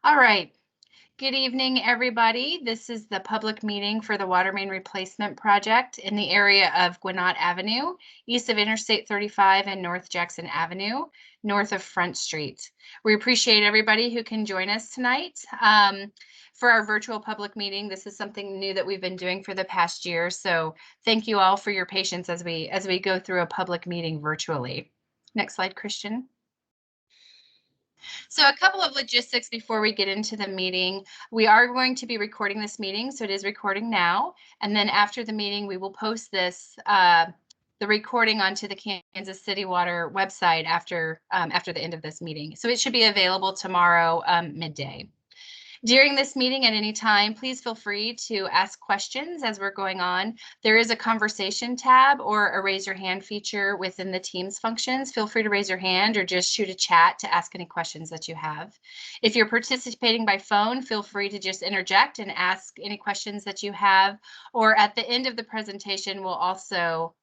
All right. Good evening, everybody. This is the public meeting for the water main replacement project in the area of Guinotte Avenue, east of Interstate 35 and North Jackson Avenue, north of Front Street. We appreciate everybody who can join us tonight for our virtual public meeting. This is something new that we've been doing for the past year. So thank you all for your patience as we go through a public meeting virtually. Next slide, Christian. So a couple of logistics before we get into the meeting. We are going to be recording this meeting, so it is recording now. And then after the meeting, we will post this, the recording onto the Kansas City Water website after the end of this meeting. So it should be available tomorrow midday. During this meeting at any time, please feel free to ask questions as we're going on. There is a conversation tab or a raise your hand feature within the Teams functions. Feel free to raise your hand or just shoot a chat to ask any questions that you have. If you're participating by phone, feel free to just interject and ask any questions that you have. Or at the end of the presentation, we'll also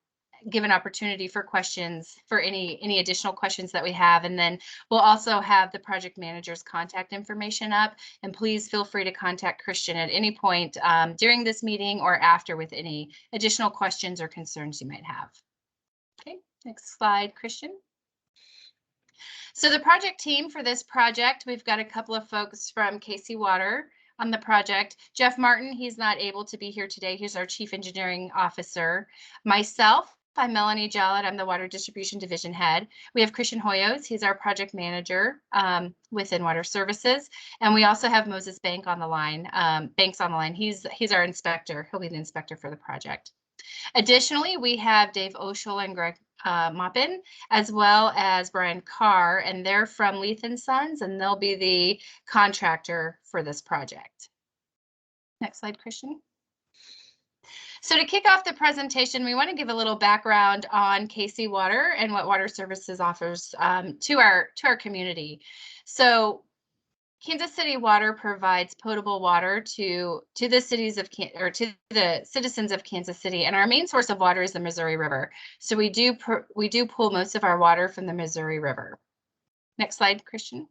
give an opportunity for questions, for any additional questions that we have. And then we'll also have the project manager's contact information up. And please feel free to contact Christian at any point during this meeting or after with any additional questions or concerns you might have. Okay, next slide, Christian. So the project team for this project, we've got a couple of folks from KC Water on the project. Jeff Martin, he's not able to be here today. He's our Chief Engineering Officer. Myself, I'm Melanie Jalad. I'm the Water Distribution Division Head. We have Christian Hoyos. He's our project manager within Water Services. And we also have Moses Banks on the line. He's our inspector. He'll be the inspector for the project. Additionally, we have Dave Oshel and Greg Moppin, as well as Brian Carr, and they're from Leith & Sons, and they'll be the contractor for this project. Next slide, Christian. So to kick off the presentation, we want to give a little background on KC Water and what Water Services offers to our community. So Kansas City Water provides potable water to the citizens of Kansas City, and our main source of water is the Missouri River. So we do pull most of our water from the Missouri River. Next slide, Christian.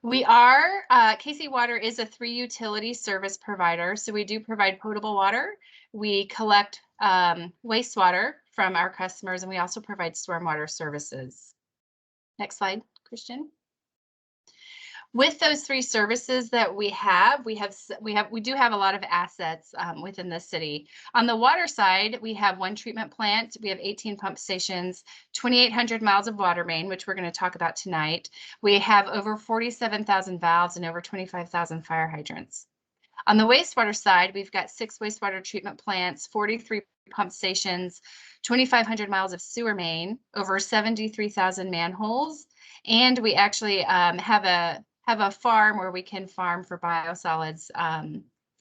We are, KC Water is a 3-utility service provider. So we do provide potable water. We collect wastewater from our customers, and we also provide stormwater services. Next slide, Christian. With those 3 services that we do have a lot of assets within the city. On the water side, we have 1 treatment plant, we have 18 pump stations, 2,800 miles of water main, which we're going to talk about tonight. We have over 47,000 valves and over 25,000 fire hydrants. On the wastewater side, we've got 6 wastewater treatment plants, 43 pump stations, 2,500 miles of sewer main, over 73,000 manholes, and we actually have a farm where we can farm for biosolids,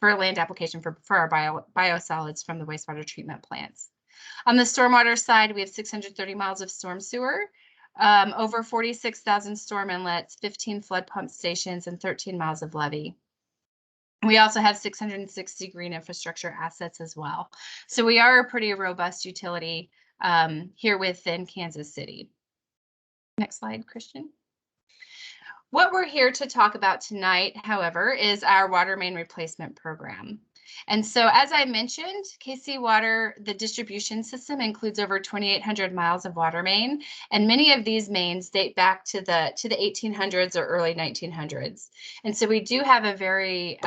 for a land application for our biosolids from the wastewater treatment plants. On the stormwater side, we have 630 miles of storm sewer, over 46,000 storm inlets, 15 flood pump stations, and 13 miles of levee. We also have 660 green infrastructure assets as well. So we are a pretty robust utility here within Kansas City. Next slide, Christian. What we're here to talk about tonight, however, is our water main replacement program. And so, as I mentioned, KC Water, the distribution system includes over 2,800 miles of water main, and many of these mains date back to the 1800s or early 1900s. And so we do have a very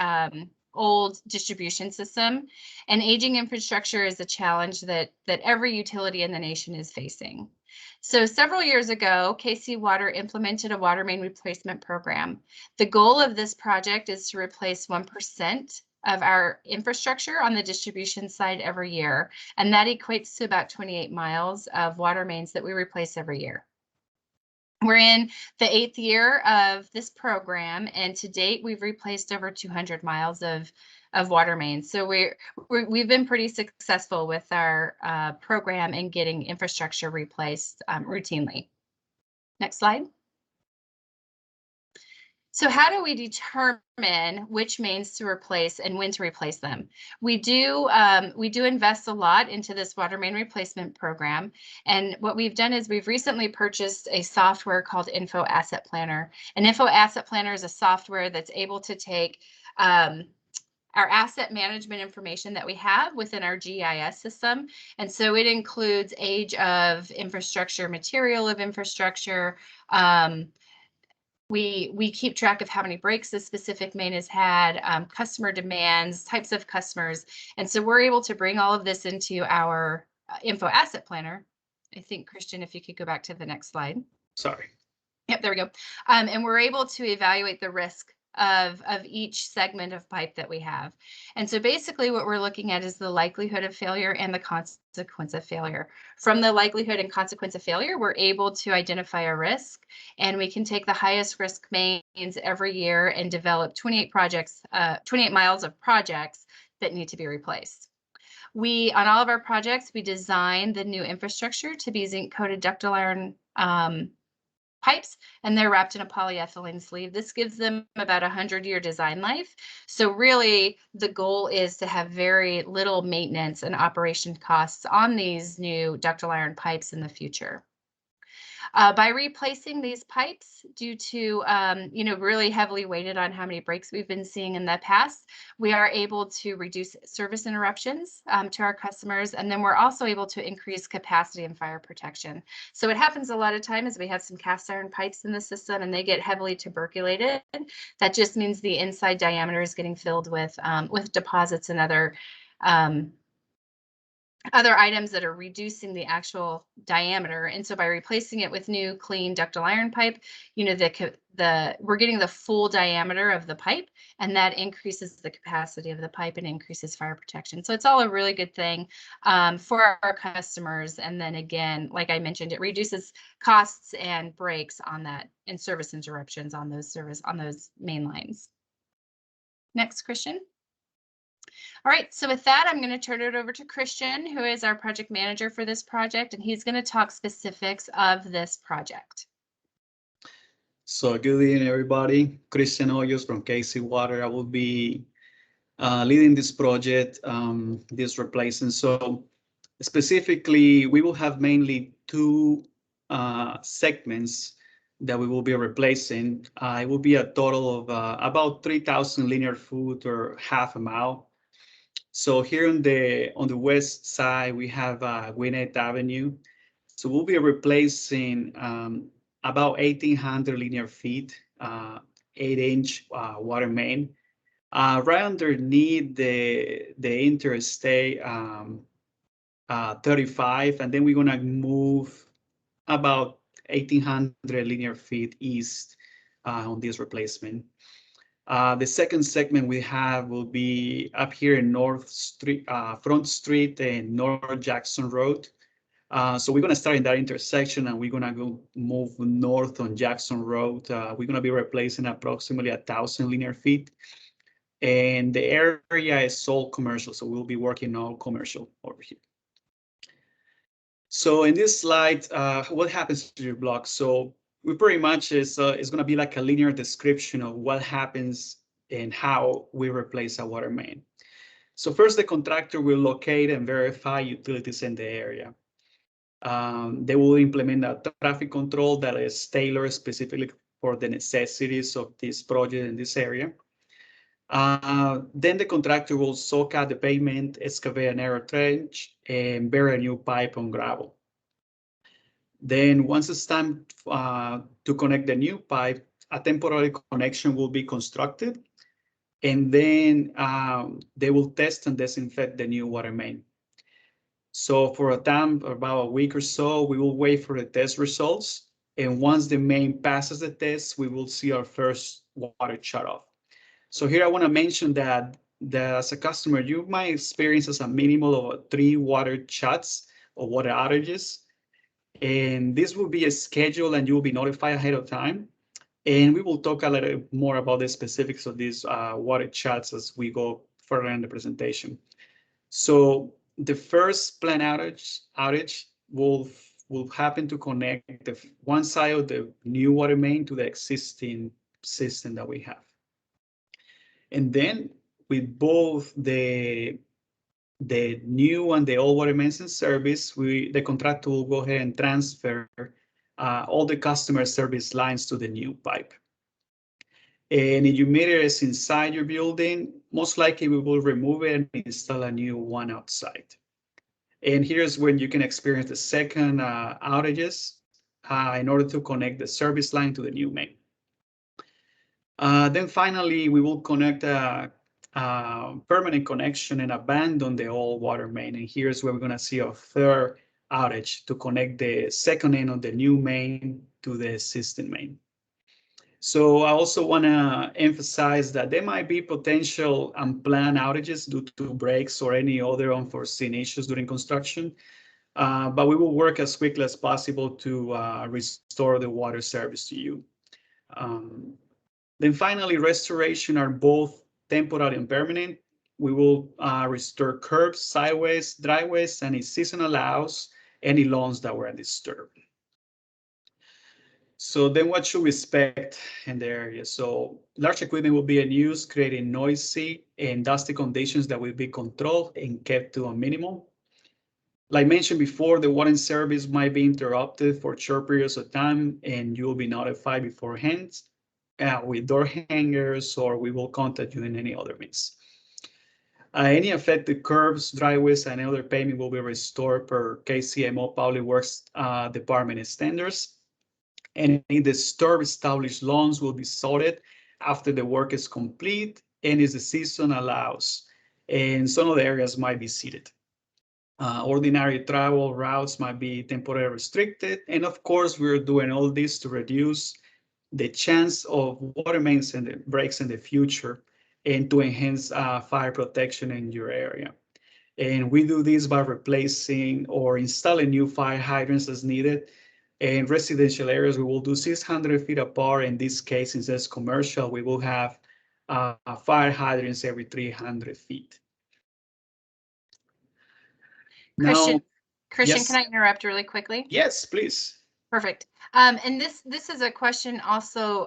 old distribution system, and aging infrastructure is a challenge that every utility in the nation is facing. So several years ago, KC Water implemented a water main replacement program. The goal of this project is to replace 1% of our infrastructure on the distribution side every year, and that equates to about 28 miles of water mains that we replace every year. We're in the 8th year of this program, and to date, we've replaced over 200 miles of water mains. So we've been pretty successful with our program in getting infrastructure replaced routinely. Next slide. So how do we determine which mains to replace and when to replace them? We do invest a lot into this water main replacement program. And what we've done is we've recently purchased a software called Info Asset Planner. An Info Asset Planner is a software that's able to take our asset management information that we have within our GIS system. And so it includes age of infrastructure, material of infrastructure, we keep track of how many breaks this specific main has had, customer demands, types of customers. And so we're able to bring all of this into our Info Asset Planner. I think, Christian, if you could go back to the next slide. Sorry. Yep, there we go. And we're able to evaluate the risk of each segment of pipe that we have. And so basically what we're looking at is the likelihood of failure and the consequence of failure. From the likelihood and consequence of failure, we're able to identify a risk, and we can take the highest risk mains every year and develop 28 miles of projects that need to be replaced. On all of our projects, we design the new infrastructure to be zinc coated ductile iron pipes, and they're wrapped in a polyethylene sleeve. This gives them about 100-year design life. So really the goal is to have very little maintenance and operation costs on these new ductile iron pipes in the future. By replacing these pipes due to, really heavily weighted on how many breaks we've been seeing in the past, we are able to reduce service interruptions to our customers. And then we're also able to increase capacity and fire protection. So what happens a lot of times is we have some cast iron pipes in the system and they get heavily tuberculated. That just means the inside diameter is getting filled with deposits and other items that are reducing the actual diameter. And so by replacing it with new clean ductile iron pipe, we're getting the full diameter of the pipe, and that increases the capacity of the pipe and increases fire protection. So it's all a really good thing for our customers. And then again, like I mentioned, it reduces costs and breaks on that and service interruptions on those main lines. Next, Christian. All right, so with that, I'm going to turn it over to Christian, who is our project manager for this project, and he's going to talk specifics of this project. So good evening, everybody. Christian Hoyos from KC Water. I will be leading this project, this replacement. So specifically, we will have mainly two segments that we will be replacing. It will be a total of about 3,000 linear foot or half a mile. So here on the west side, we have Guinotte Avenue. So we'll be replacing about 1,800 linear feet, 8-inch water main. Right underneath the interstate 35, and then we're gonna move about 1,800 linear feet east on this replacement. The second segment we have will be up here in Front Street and North Jackson Road. So we're gonna start in that intersection and we're gonna go move north on Jackson Road. We're gonna be replacing approximately 1,000 linear feet. And the area is all commercial, so we'll be working all commercial over here. So in this slide, what happens to your block? So we pretty much is going to be like a linear description of what happens and how we replace a water main. So first, the contractor will locate and verify utilities in the area. They will implement a traffic control that is tailored specifically for the necessities of this project in this area. Then the contractor will soak out the pavement, excavate an narrow trench, and bury a new pipe on gravel. Then once it's time to connect the new pipe, a temporary connection will be constructed, and then they will test and disinfect the new water main. So for a time, about a week or so, we will wait for the test results. And once the main passes the test, we will see our first water shut off. So here I want to mention that as a customer, you might experience as a minimum of 3 water shuts or water outages. And this will be a schedule and you will be notified ahead of time. And we will talk a little more about the specifics of these water shuts as we go further in the presentation. So the first planned outage will happen to connect the one side of the new water main to the existing system that we have. And then with both the new and the old water maintenance service, the contractor will go ahead and transfer all the customer service lines to the new pipe. And if your meter is inside your building, most likely we will remove it and install a new one outside. And here's when you can experience the second outages in order to connect the service line to the new main. Then finally, we will connect a permanent connection and abandon the old water main. And here's where we're going to see a third outage to connect the second end of the new main to the existing main. So I also want to emphasize that there might be potential unplanned outages due to breaks or any other unforeseen issues during construction, but we will work as quickly as possible to restore the water service to you. Then finally, restoration are both temporary and permanent. We will restore curbs, sideways, driveways, and if season allows, any lawns that were disturbed. So then what should we expect in the area? So large equipment will be in use, creating noisy and dusty conditions that will be controlled and kept to a minimum. Like mentioned before, the water service might be interrupted for short periods of time, and you will be notified beforehand with door hangers, or we will contact you in any other means. Any affected curbs, driveways, and other pavement will be restored per KCMO Public Works Department standards. Any disturbed established lawns will be sorted after the work is complete and as the season allows. And some of the areas might be seeded. Ordinary travel routes might be temporarily restricted. And of course, we're doing all this to reduce the chance of water mains and breaks in the future and to enhance fire protection in your area. And we do this by replacing or installing new fire hydrants as needed. In residential areas, we will do 600 feet apart. In this case, since it's commercial, we will have fire hydrants every 300 feet. Christian, yes. Can I interrupt really quickly? Yes, please. Perfect. And this is a question also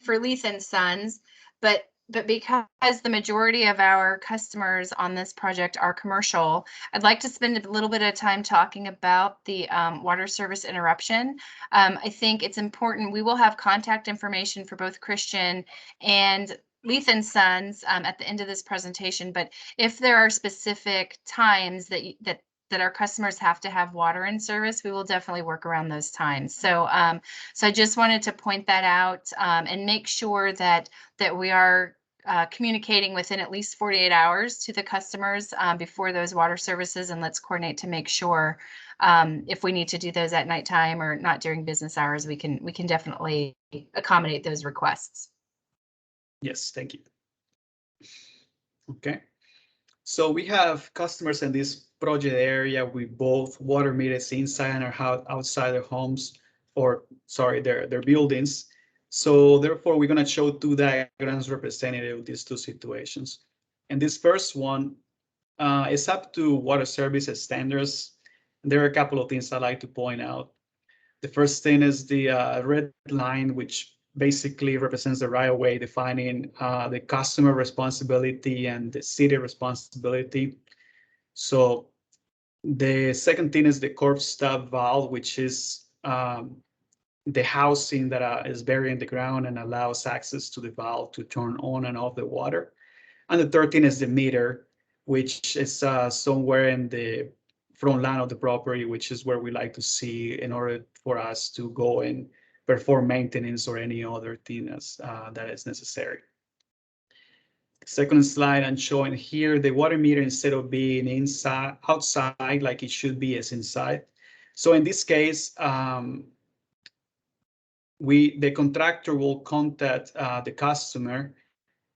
for Leith and Sons, but because the majority of our customers on this project are commercial, I'd like to spend a little bit of time talking about the water service interruption. I think it's important. We will have contact information for both Christian and Leith and Sons at the end of this presentation, but if there are specific times that our customers have to have water in service, we will definitely work around those times. So so I just wanted to point that out and make sure that we are communicating within at least 48 hours to the customers before those water services, and let's coordinate to make sure if we need to do those at nighttime or not during business hours, we can definitely accommodate those requests. Yes, thank you. Okay, so we have customers in this project area with both water meters inside and outside their homes, or sorry, their buildings. So therefore, we're going to show two diagrams representative of these two situations. And this first one is up to water services standards. There are a couple of things I'd like to point out. The first thing is the red line, which basically represents the right of way, defining the customer responsibility and the city responsibility. So the second thing is the curb stop valve, which is the housing that is buried in the ground and allows access to the valve to turn on and off the water. And the third thing is the meter, which is somewhere in the front line of the property, which is where we like to see in order for us to go and perform maintenance or any other thing that is necessary. Second slide, I'm showing here the water meter, instead of being outside like it should be, is inside. So in this case, the contractor will contact the customer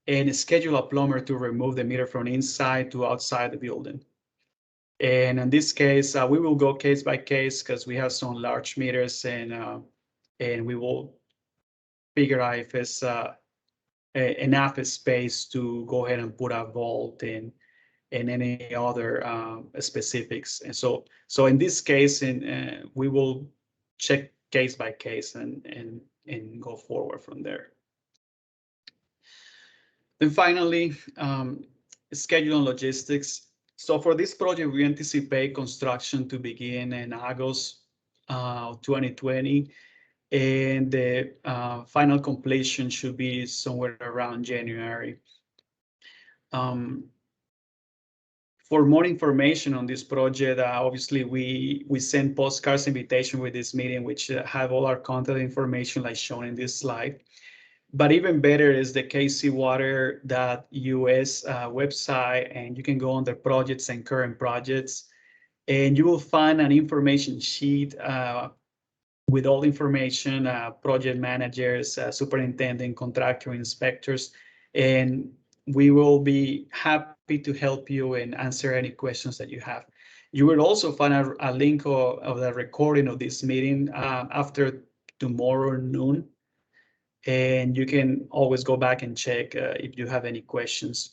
and schedule a plumber to remove the meter from inside to outside the building. And in this case, we will go case by case because we have some large meters, and we will figure out if it's enough space to go ahead and put a vault in and any other specifics. And so in this case, we will check case by case and go forward from there. And finally, schedule and logistics. So for this project, we anticipate construction to begin in August 2020, and the final completion should be somewhere around January. For more information on this project, obviously we send postcards invitation with this meeting, which have all our contact information like shown in this slide. But even better is the kcwater.us website, and you can go under projects and current projects, and you will find an information sheet with all information, project managers, superintendent, contractor, inspectors, and we will be happy to help you and answer any questions that you have. You will also find a link of the recording of this meeting after tomorrow noon, and you can always go back and check if you have any questions.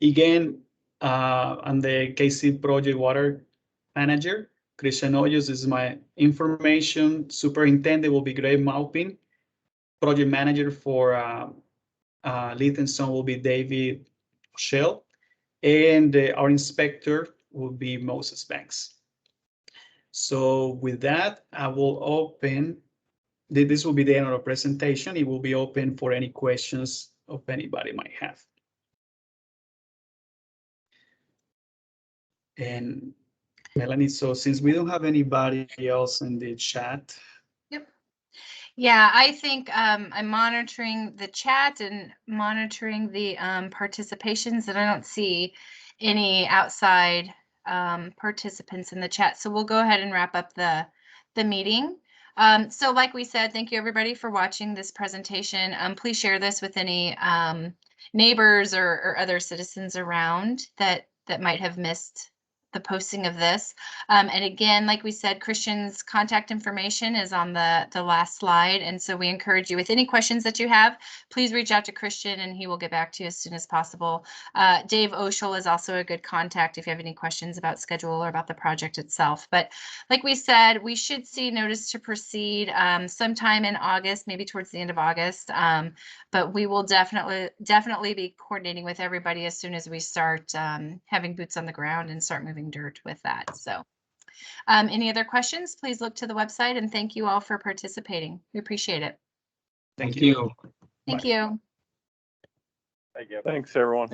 Again, I'm the KC Project Water Manager. Christian Hoyos is my information. Superintendent will be Greg Maupin. Project Manager for Livingston will be David Shell. And our inspector will be Moses Banks. So with that, I will open. This will be the end of the presentation. It will be open for any questions of anybody might have. And Melanie, so since we don't have anybody else in the chat. Yep. Yeah, I think I'm monitoring the chat and monitoring the participations, and I don't see any outside participants in the chat. So we'll go ahead and wrap up the meeting. So like we said, thank you everybody for watching this presentation. Please share this with any neighbors or other citizens around that might have missed the posting of this. And again, like we said, Christian's contact information is on the last slide. And so we encourage you with any questions that you have, please reach out to Christian and he will get back to you as soon as possible. Dave Oshel is also a good contact if you have any questions about schedule or about the project itself. But like we said, we should see notice to proceed sometime in August, maybe towards the end of August. But we will definitely be coordinating with everybody as soon as we start having boots on the ground and start moving dirt with that. So any other questions, please look to the website, and thank you all for participating. We appreciate it. Thank you. Thank you. Thanks, everyone.